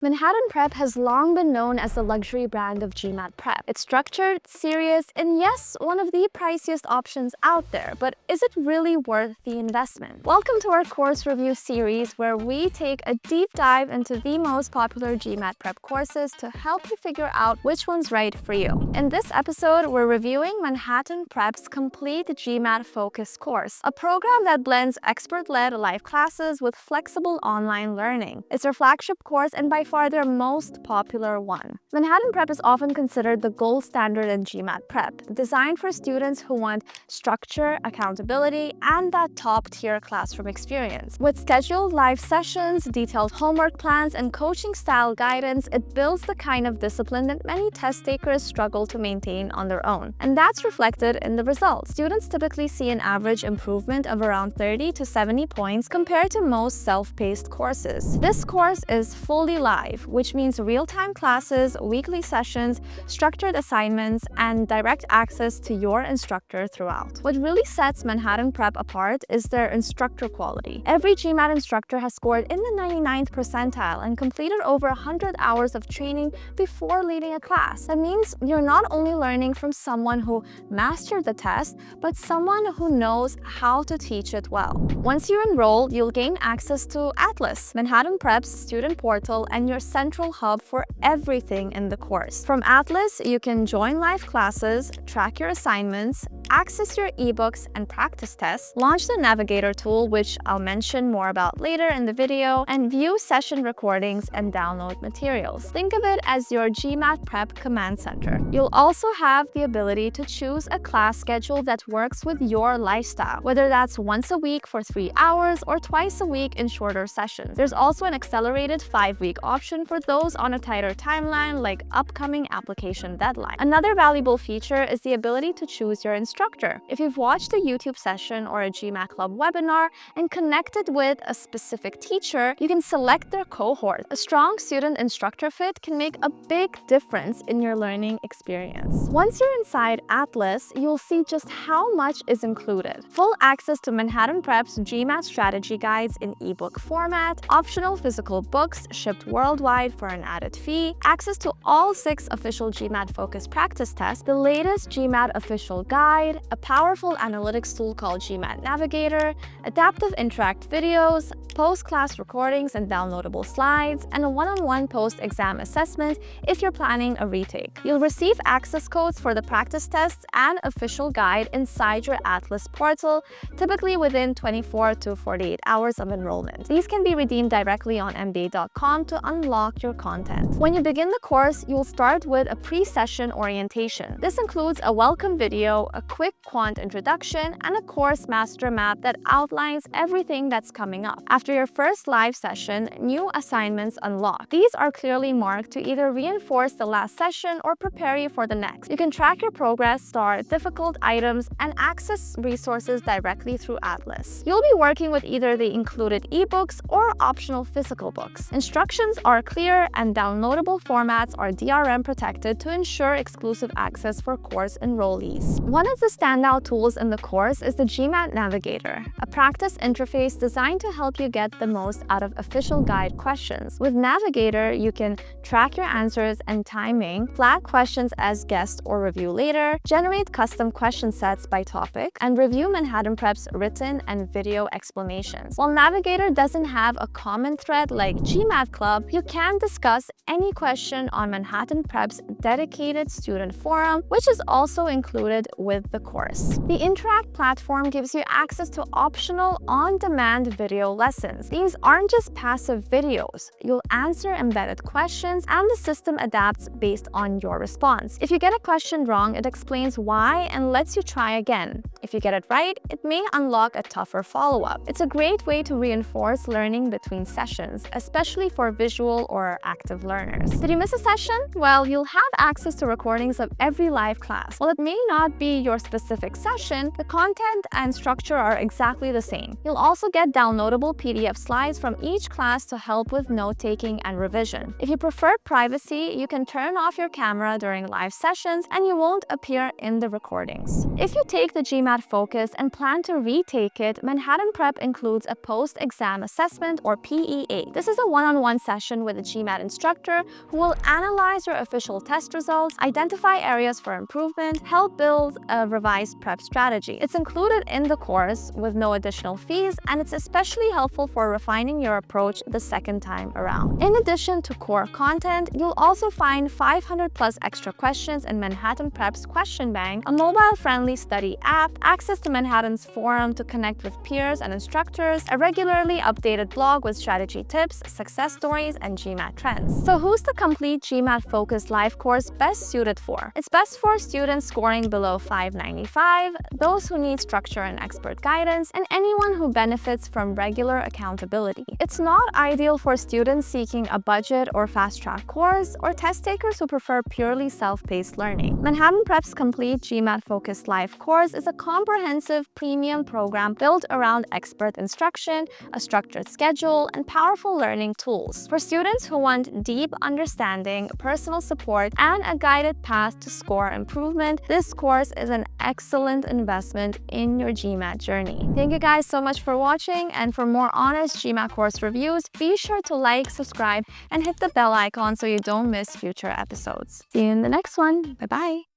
Manhattan Prep has long been known as the luxury brand of GMAT Prep. It's structured, serious, and yes, one of the priciest options out there, but is it really worth the investment? Welcome to our course review series where we take a deep dive into the most popular GMAT Prep courses to help you figure out which one's right for you. In this episode, we're reviewing Manhattan Prep's complete GMAT Focus course, a program that blends expert-led live classes with flexible online learning. It's their flagship course and by far their most popular one. Manhattan Prep is often considered the gold standard in GMAT Prep, designed for students who want structure, accountability, and that top-tier classroom experience. With scheduled live sessions, detailed homework plans, and coaching-style guidance, it builds the kind of discipline that many test takers struggle to maintain on their own. And that's reflected in the results. Students typically see an average improvement of around 30 to 70 points compared to most self-paced courses. This course is fully live, which means real-time classes, weekly sessions, structured assignments, and direct access to your instructor throughout. What really sets Manhattan Prep apart is their instructor quality. Every GMAT instructor has scored in the 99th percentile and completed over 100 hours of training before leading a class. That means you're not only learning from someone who mastered the test, but someone who knows how to teach it well. Once you enroll, you'll gain access to Atlas, Manhattan Prep's student portal, and your central hub for everything in the course. From Atlas, you can join live classes, track your assignments, access your ebooks and practice tests, launch the Navigator tool, which I'll mention more about later in the video, and view session recordings and download materials. Think of it as your GMAT Prep command center. You'll also have the ability to choose a class schedule that works with your lifestyle, whether that's once a week for 3 hours or twice a week in shorter sessions. There's also an accelerated 5-week option for those on a tighter timeline, like upcoming application deadline. Another valuable feature is the ability to choose your instructor. If you've watched a YouTube session or a GMAT Club webinar and connected with a specific teacher, you can select their cohort. A strong student-instructor fit can make a big difference in your learning experience. Once you're inside Atlas, you'll see just how much is included. Full access to Manhattan Prep's GMAT strategy guides in ebook format, optional physical books shipped worldwide for an added fee, access to all 6 official GMAT Focus practice tests, the latest GMAT official guide, a powerful analytics tool called GMAT Navigator, adaptive interact videos, post-class recordings and downloadable slides, and a one-on-one post-exam assessment if you're planning a retake. You'll receive access codes for the practice tests and official guide inside your Atlas portal, typically within 24 to 48 hours of enrollment. These can be redeemed directly on mba.com to unlock your content. When you begin the course, you'll start with a pre-session orientation. This includes a welcome video, a quick quant introduction, and a course master map that outlines everything that's coming up. After your first live session, new assignments unlock. These are clearly marked to either reinforce the last session or prepare you for the next. You can track your progress, start difficult items, and access resources directly through Atlas. You'll be working with either the included ebooks or optional physical books. Instructions are clear and downloadable formats are DRM protected to ensure exclusive access for course enrollees. One of the standout tools in the course is the GMAT Navigator, a practice interface designed to help you get the most out of official guide questions. With Navigator, you can track your answers and timing, flag questions as guest or review later, generate custom question sets by topic, and review Manhattan Prep's written and video explanations. While Navigator doesn't have a common thread like GMAT Club, you can discuss any question on Manhattan Prep's dedicated student forum, which is also included with the course. The Interact platform gives you access to optional on-demand video lessons. These aren't just passive videos. You'll answer embedded questions and the system adapts based on your response. If you get a question wrong, it explains why and lets you try again. If you get it right, it may unlock a tougher follow-up. It's a great way to reinforce learning between sessions, especially for visual or active learners. Did you miss a session? Well, you'll have access to recordings of every live class. While it may not be your specific session, the content and structure are exactly the same. You'll also get downloadable PDF slides from each class to help with note-taking and revision. If you prefer privacy, you can turn off your camera during live sessions and you won't appear in the recordings. If you take the GMAT Focus and plan to retake it, Manhattan Prep includes a post-exam assessment or PEA. This is a one-on-one session with a GMAT instructor who will analyze your official test results, identify areas for improvement, help build a revised prep strategy. It's included in the course with no additional fees, and it's especially helpful for refining your approach the second time around. In addition to core content, you'll also find 500 plus extra questions in Manhattan Prep's Question Bank, a mobile-friendly study app, access to Manhattan's forum to connect with peers and instructors, a regularly updated blog with strategy tips, success stories, and GMAT trends. So who's the complete GMAT-focused live course best suited for? It's best for students scoring below 595, those who need structure and expert guidance, and anyone who benefits from regular accountability. It's not ideal for students seeking a budget or fast-track course, or test takers who prefer purely self-paced learning. Manhattan Prep's complete GMAT-focused live course is a comprehensive premium program built around expert instruction, a structured schedule, and powerful learning tools. For students who want deep understanding, personal support, and a guided path to score improvement, this course is an excellent investment in your GMAT journey. Thank you guys so much for watching, and for more honest GMAT course reviews, be sure to like, subscribe, and hit the bell icon so you don't miss future episodes. See you in the next one. Bye-bye.